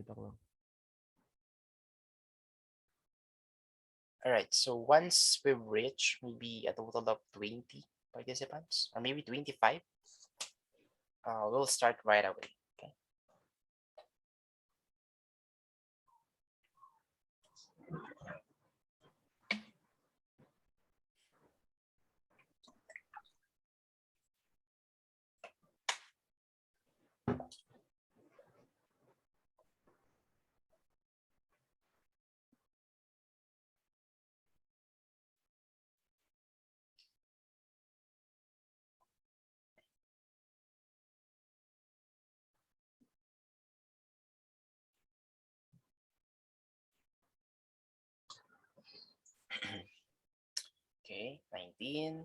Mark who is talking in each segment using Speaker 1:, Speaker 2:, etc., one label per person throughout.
Speaker 1: Pakita ko.
Speaker 2: All right, so once we've reached maybe a total of 20 participants, or maybe 25, we'll start right away. Okay. Okay, 19,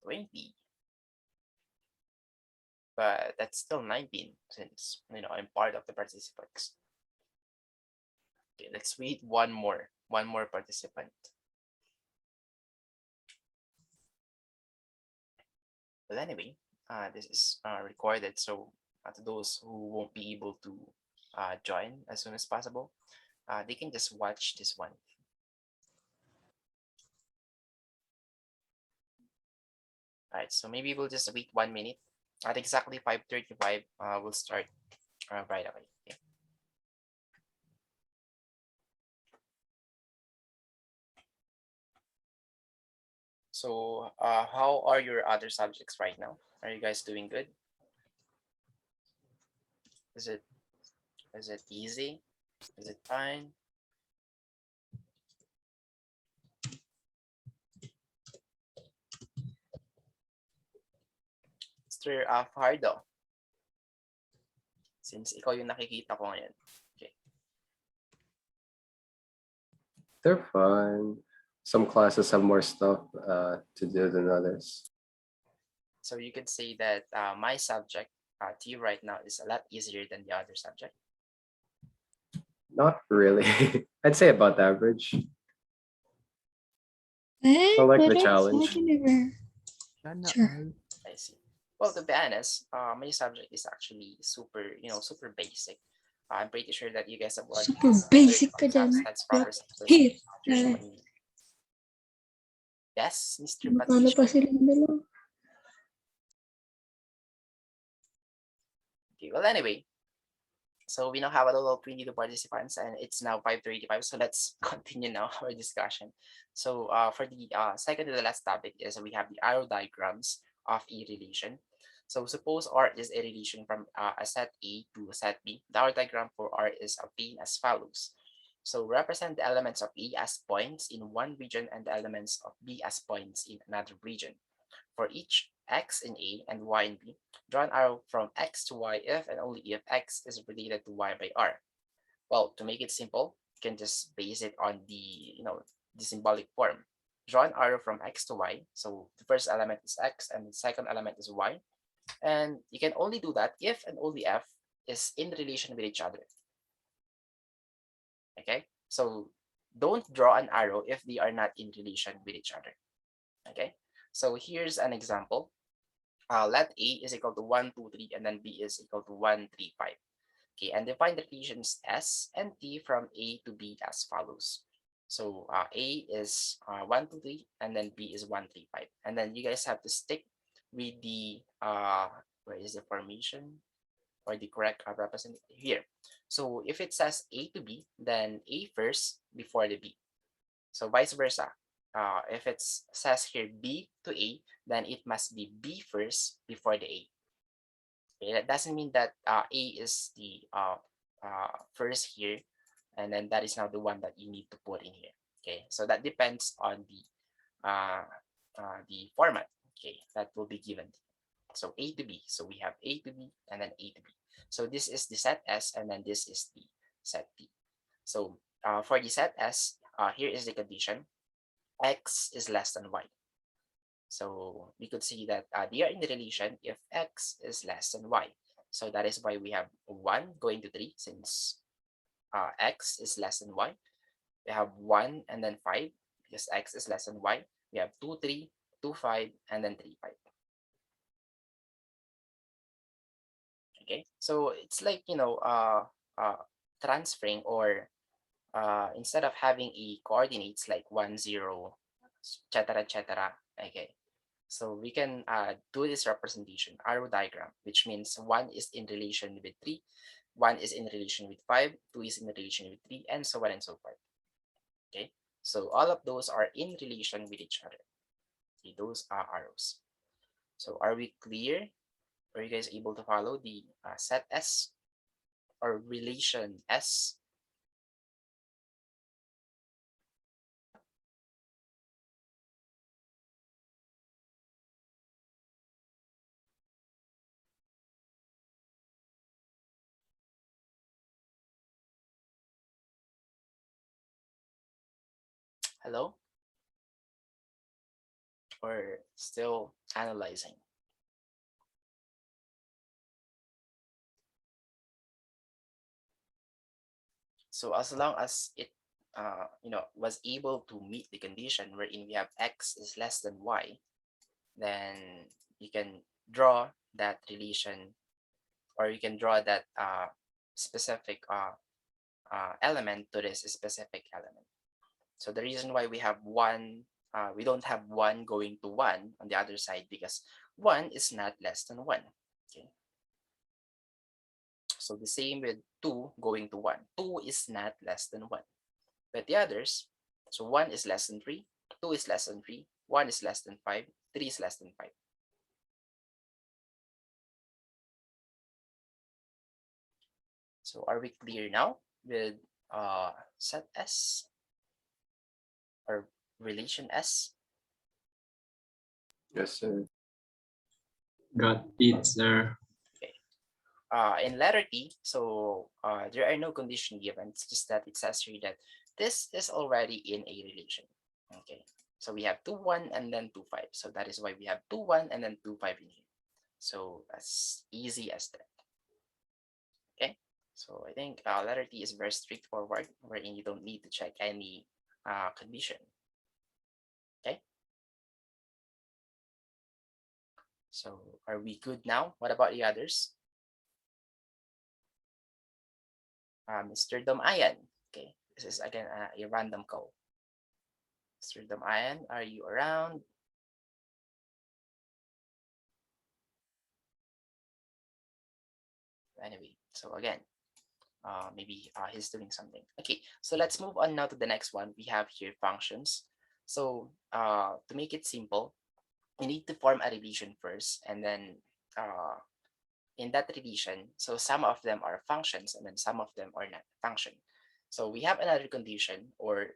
Speaker 2: 20, but that's still 19 since I'm part of the participants. Okay, let's wait one more participant. But anyway, this is recorded, so to those who won't be able to join as soon as possible, they can just watch this one. All right, so maybe we'll just wait 1 minute. At exactly 5:35, we'll start right away. Okay. So how are your other subjects right now? Are you guys doing good? Is it easy? Is it fine? Mr. Fardo, since ikaw yung nakikita ko ngayon. Okay.
Speaker 3: They're fun. Some classes have more stuff to do than others.
Speaker 2: So you could say that my subject to you right now is a lot easier than the other subject.
Speaker 3: Not really. I'd say about average.
Speaker 4: I
Speaker 3: like the challenge.
Speaker 4: Sure.
Speaker 2: I see. Well, to be honest, my subject is actually super basic. I'm pretty sure that you guys have already
Speaker 4: Super basic ka dyan.
Speaker 2: that's proper
Speaker 4: Here.
Speaker 2: Yes, Mr.
Speaker 4: Paano pa
Speaker 2: Patricio.
Speaker 4: silang dalawa?
Speaker 2: Okay, well, anyway, so we now have a total of 22 participants, and it's now 5:35. So let's continue now our discussion. So for the second to the last topic is we have the arrow diagrams of a relation. So suppose R is a relation from a set A to a set B. The arrow diagram for R is obtained as follows. So represent the elements of A as points in one region and the elements of B as points in another region. For each x in A and y in B, draw an arrow from x to y if and only if x is related to y by r. Well, to make it simple, you can just base it on the symbolic form. Draw an arrow from x to y. So the first element is x and the second element is y. And you can only do that if and only if is in relation with each other. Okay, so don't draw an arrow if they are not in relation with each other. Okay, so here's an example. Let A is equal to 1, 2, 3, and then B is equal to 1, 3, 5. Okay, and define the relations S and T from A to B as follows. So A is 1, 2, 3, and then B is 1, 3, 5. And then you guys have to stick with the, where is the formation or the correct representation here. So if it says A to B, then A first before the B. So vice versa. If it says here B to A, then it must be B first before the A. Okay, that doesn't mean that A is the first here, and then that is now the one that you need to put in here. Okay, so that depends on the format. Okay, that will be given. So A to B. So we have A to B and then A to B. So this is the set S, and then this is the set T. So for the set S, here is the condition. X is less than y. So we could see that they are in the relation if x is less than y. So that is why we have 1 going to 3 since x is less than y. We have 1 and then 5 because x is less than y. We have 2, 3, 2, 5, and then 3, 5. Okay, so it's like, transferring, or instead of having a coordinates like 1 0, etc., etc. Okay, so we can do this representation arrow diagram, which means 1 is in relation with 3, 1 is in relation with 5, 2 is in relation with 3, and so on and so forth. Okay, so all of those are in relation with each other. Okay, those are arrows. So are we clear? Are you guys able to follow the set S or relation S? Hello? Or still analyzing? So as long as it was able to meet the condition wherein we have x is less than y, then you can draw that relation, or you can draw that specific element to this specific element. So the reason why we have one, we don't have one going to one on the other side, because one is not less than one. Okay. So the same with 2 going to 1. 2 is not less than 1. But the others, so 1 is less than 3, 2 is less than 3, 1 is less than 5, 3 is less than 5. So are we clear now with set S or relation S?
Speaker 3: Yes, sir.
Speaker 1: Got it, sir.
Speaker 2: Okay. In letter T, so there are no condition given. It's just that it says here that this is already in a relation. Okay. So we have 2, 1, and then 2, 5. So that is why we have 2, 1, and then 2, 5 in here. So as easy as that. Okay. So I think letter T is very straightforward, wherein you don't need to check any condition. Okay. So are we good now? What about the others? Mr. Domayan. Okay, this is again a random call. Mr. Domayan, are you around? Anyway, so again, maybe he's doing something. Okay, so let's move on now to the next one. We have here functions. So to make it simple, you need to form a relation first, and then in that relation, so some of them are functions and then some of them are not function. So we have another condition, or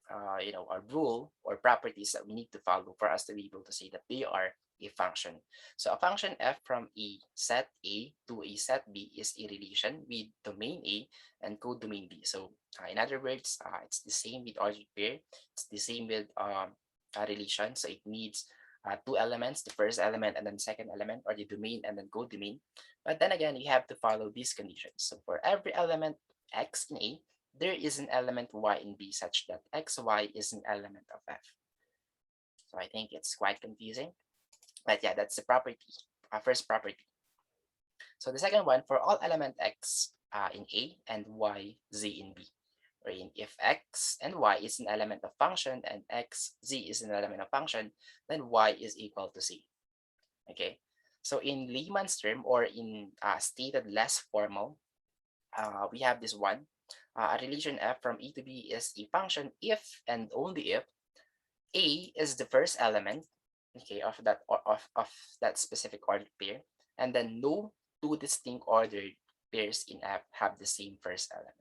Speaker 2: a rule or properties that we need to follow for us to be able to say that they are a function. So a function f from a set A to a set B is a relation with domain A and codomain B. So in other words, it's the same with ordered pair. It's the same with a relation. So it needs two elements, the first element and then second element, or the domain and then codomain. But then again, you have to follow these conditions. So for every element x in A, there is an element y in B such that xy is an element of f. So I think it's quite confusing. But yeah, that's the property, first property. So the second one, for all element x in A and y, z in B. Wherein if x and y is an element of function and x, z is an element of function, then y is equal to z. Okay, so in layman's term, or in stated less formal, we have this one. A relation f from A to B is a function if and only if A is the first element, okay, of that specific ordered pair, and then no two distinct ordered pairs in F have the same first element.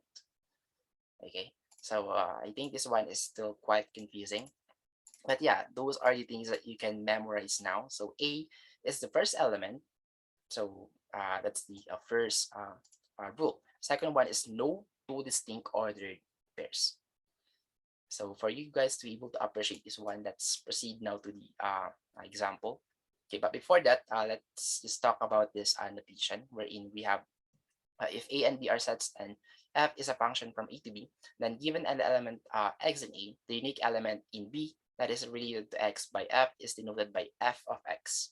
Speaker 2: Okay, so I think this one is still quite confusing. But yeah, those are the things that you can memorize now. So A is the first element. So that's the first rule. Second one is no two distinct ordered pairs. So for you guys to be able to appreciate this one, let's proceed now to the example. Okay, but before that, let's just talk about this notation wherein we have if A and B are sets and f is a function from A to B, then given an element x in A, the unique element in B that is related to x by f is denoted by f of x.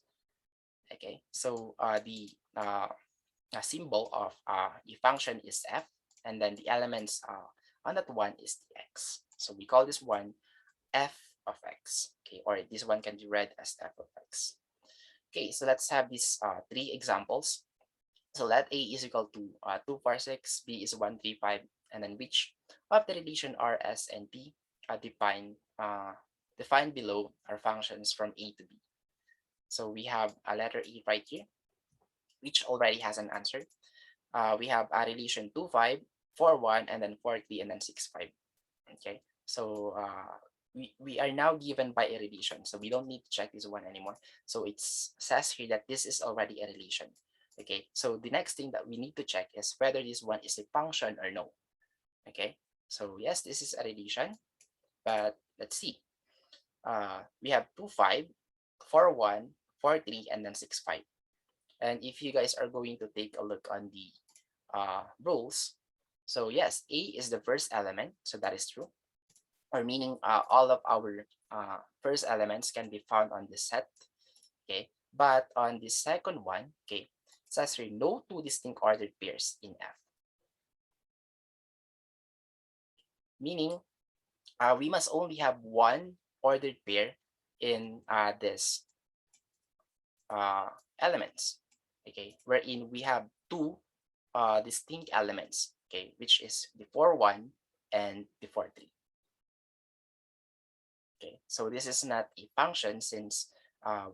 Speaker 2: Okay, so the symbol of the function is f, and then the elements on that one is the x. So we call this one f of x, okay, or this one can be read as f of x. Okay, so let's have these three examples. So let A is equal to 246, B is 135, and then which of the relation R, S, and T defined below are functions from A to B. So we have a letter A right here, which already has an answer. We have a relation 2, 5, 4, 1, and then 4, 3, and then 6, 5. Okay, so we are now given by a relation, so we don't need to check this one anymore. So it says here that this is already a relation. Okay, so the next thing that we need to check is whether this one is a function or no. Okay, so yes, this is a relation, but let's see. We have 2, 5, 4, 1, 4, 3, and then 6, 5. And if you guys are going to take a look on the rules, so yes, A is the first element, so that is true, or meaning all of our first elements can be found on this set. Okay, but on the second one, okay, it says here no two distinct ordered pairs in F, meaning we must only have one ordered pair in this elements, okay, wherein we have two distinct elements, okay, which is before 1 and before 3. Okay, so this is not a function since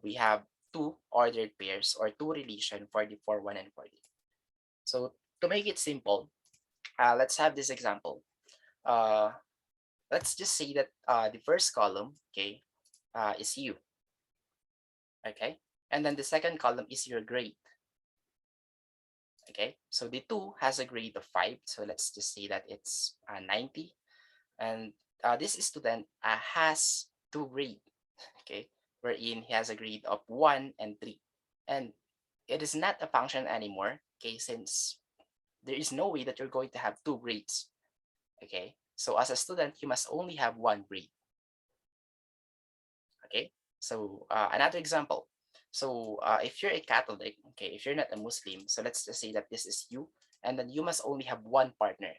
Speaker 2: we have two ordered pairs or two relation for the 4, 1, and 4, 3. So to make it simple, let's have this example. Let's just say that the first column, okay, is you, okay, and then the second column is your grade. Okay, so the 2 has a grade of 5, so let's just say that it's 90, and this student has 2 grade, okay, wherein he has a grade of 1 and 3, and it is not a function anymore, okay, since there is no way that you're going to have 2 grades. Okay, so as a student you must only have 1 grade. Okay, so another example. So if you're a Catholic, okay, if you're not a Muslim, so let's just say that this is you, and then you must only have 1 partner.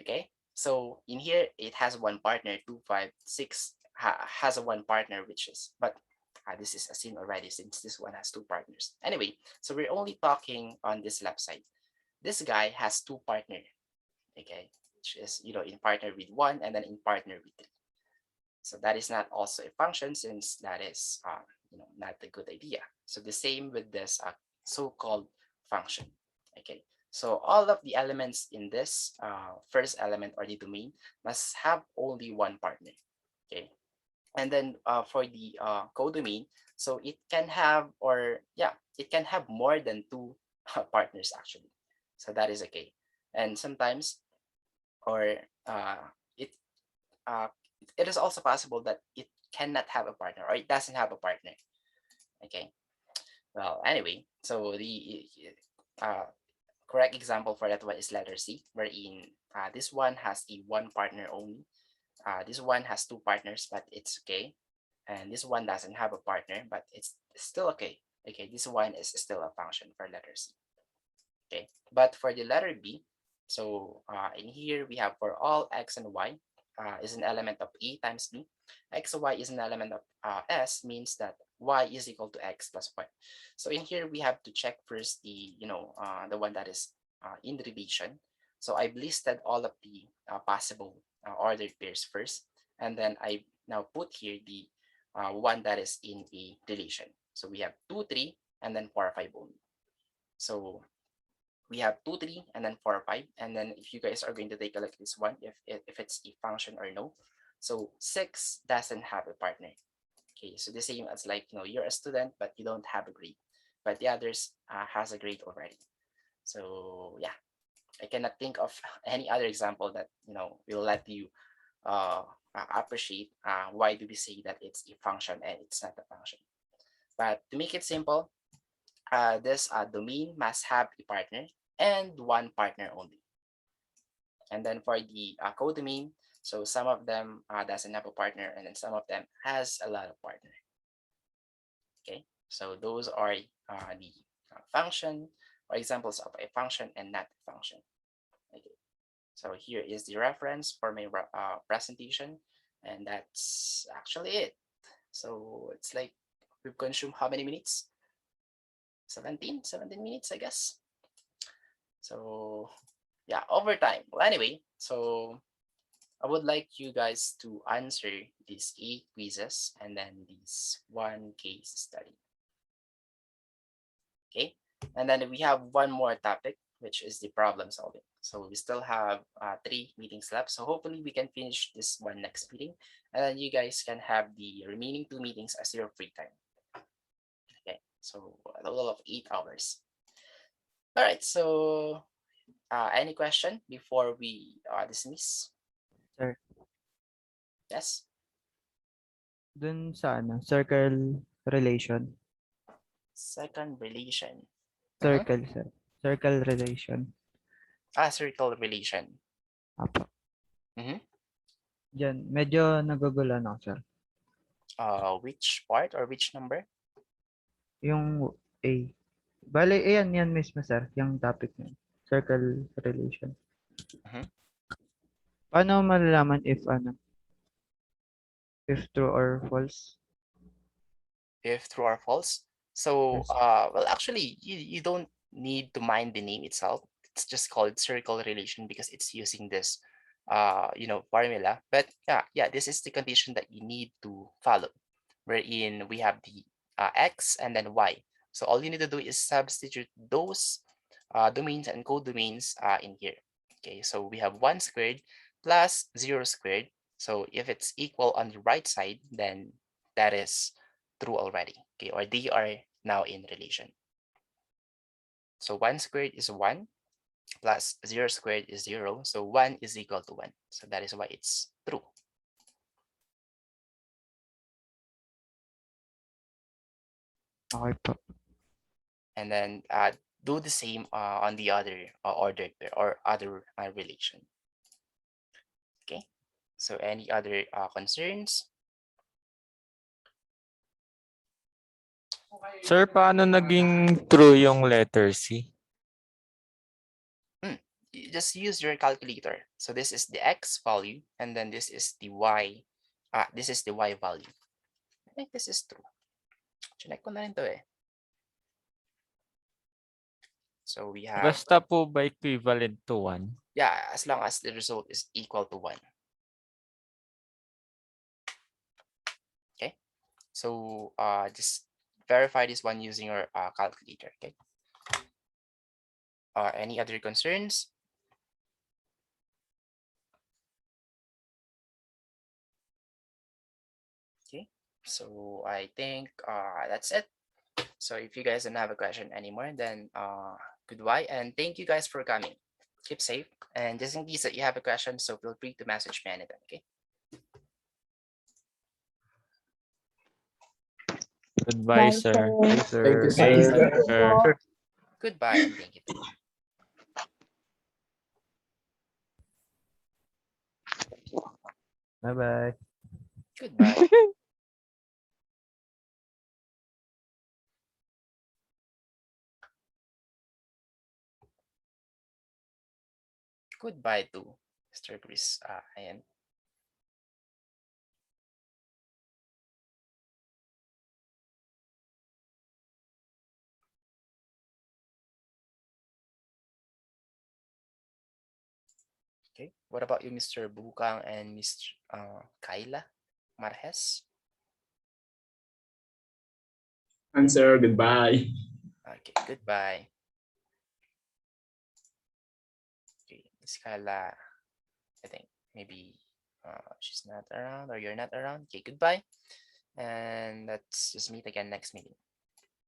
Speaker 2: Okay, so in here it has 1 partner, 2, 5, 6 has a 1 partner, which is, but this is a sin already since this one has 2 partners. Anyway, so we're only talking on this left side. This guy has 2 partner, okay, which is, you know, in partner with 1 and then in partner with 3. So that is not also a function since that is you know, not a good idea. So the same with this so-called function. Okay, so all of the elements in this first element or the domain must have only 1 partner. Okay, and then for the codomain, so it can have, or yeah, it can have more than 2 partners actually. So that is okay. And sometimes, or it uh, it is also possible that it cannot have a partner or it doesn't have a partner. Okay, well, anyway, so the correct example for that one is letter C, wherein this one has a 1 partner only. This one has 2 partners, but it's okay. And this one doesn't have a partner, but it's still okay. Okay, this one is still a function for letter C. Okay, but for the letter B, so in here we have for all x and y is an element of A times B. X and y is an element of S, means that y is equal to x plus y. So in here we have to check first the, you know, the one that is in the relation. So I've listed all of the possible ordered pairs first, and then I now put here the one that is in a relation. So we have 2, 3, and then 4, 5 only. So we have 2, 3, and then 4, 5. And then if you guys are going to take a look at this one, if it's a function or no. So 6 doesn't have a partner. Okay, so the same as like, you know, you're a student, but you don't have a grade, but the others has a grade already. So yeah, I cannot think of any other example that, you know, will let you appreciate why do we say that it's a function and it's not a function. But to make it simple, this domain must have a partner and 1 partner only. And then for the codomain, so some of them doesn't have a partner, and then some of them has a lot of partner. Okay, so those are the function or examples of a function and not a function. Okay. So here is the reference for my presentation, and that's actually it. So it's like we've consumed how many minutes? 17 minutes, I guess. So yeah, overtime. Well, anyway, so I would like you guys to answer these 8 quizzes and then this 1 case study. Okay, and then we have one more topic, which is the problem solving. So we still have 3 meetings left. So hopefully we can finish this one next meeting, and then you guys can have the remaining 2 meetings as your free time. Okay, so a total of 8 hours. All right, so any question before we dismiss?
Speaker 5: Sir.
Speaker 2: Yes.
Speaker 5: Dun sa circle relation.
Speaker 2: Second relation.
Speaker 5: Circle, sir. Circle relation.
Speaker 2: Circle relation.
Speaker 5: Apo.
Speaker 2: Mhm.
Speaker 5: Diyan, medyo nagugulan ako, sir.
Speaker 2: Which part or which number?
Speaker 5: Yung A. Bale, yan mismo, sir. Yung topic niya. Circle relation.
Speaker 2: Mhm.
Speaker 5: Paano malalaman if if true or false?
Speaker 2: If true or false. So,
Speaker 5: Yes.
Speaker 2: well, actually, you don't need to mind the name itself. It's just called circle relation because it's using this, formula. But yeah, this is the condition that you need to follow, wherein we have the x and then y. So all you need to do is substitute those domains and codomains in here. Okay, so we have 1 squared plus 0 squared. So if it's equal on the right side, then that is true already. Okay, or they are now in relation. So 1 squared is 1 plus 0 squared is 0. So 1 is equal to 1. So that is why it's true.
Speaker 5: Okay po.
Speaker 2: And then do the same on the other ordered pair or other relation. Okay, so any other concerns?
Speaker 6: Sir, paano naging true yung letter C?
Speaker 2: You just use your calculator. So this is the x value, and then this is the y. This is the y value. I think this is true. Chinek ko na rin to eh. So we have,
Speaker 6: Basta po ba equivalent to 1?
Speaker 2: yeah, as long as the result is equal to 1. Okay, so just verify this one using your calculator. Okay. Any other concerns? Okay, so I think that's it. So if you guys don't have a question anymore, then goodbye and thank you guys for coming. Keep safe, and just in case that you have a question, so feel free to message me anytime. Okay.
Speaker 6: Goodbye, sir.
Speaker 3: Thank you,
Speaker 1: Thank you,
Speaker 3: sir.
Speaker 6: Sir.
Speaker 2: Goodbye and thank you.
Speaker 5: Bye-bye.
Speaker 2: Goodbye. Goodbye to Mr. Chris Ian. Okay, what about you, Mr. Bukang and Mr. Kyla Marhes?
Speaker 1: Answer, goodbye.
Speaker 2: Okay, goodbye. Okay, Miss Kyla, I think maybe she's not around or you're not around. Okay, goodbye. And let's just meet again next meeting.